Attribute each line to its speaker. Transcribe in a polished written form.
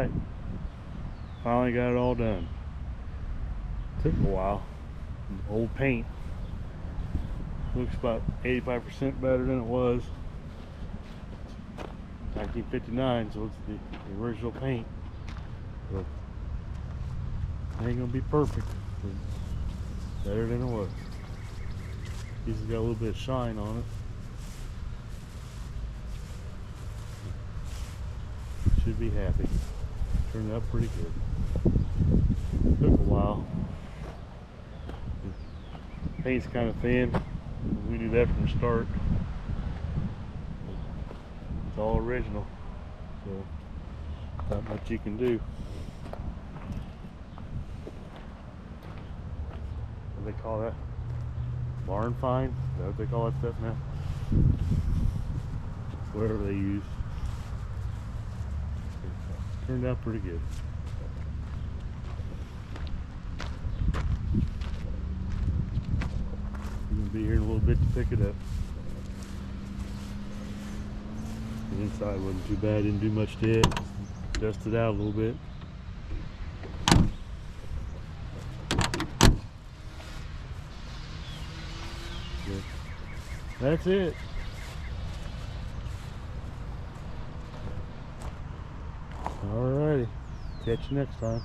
Speaker 1: Alright, finally got it all done. Took a while. Old paint. Looks about 85% better than it was. 1959, so it's the original paint. But it ain't gonna be perfect. It's better than it was. This has got a little bit of shine on it. Should be happy. Turned out pretty good. Took a while. The paint's kind of thin. We do that from the start. It's all original, so not much you can do. What do they call that? Barn find? Is that what they call that stuff now? Whatever they use. Turned out pretty good. We're going to be here in a little bit to pick it up. The inside wasn't too bad, didn't do much to it. Dusted out a little bit. But that's it. Alrighty, catch you next time.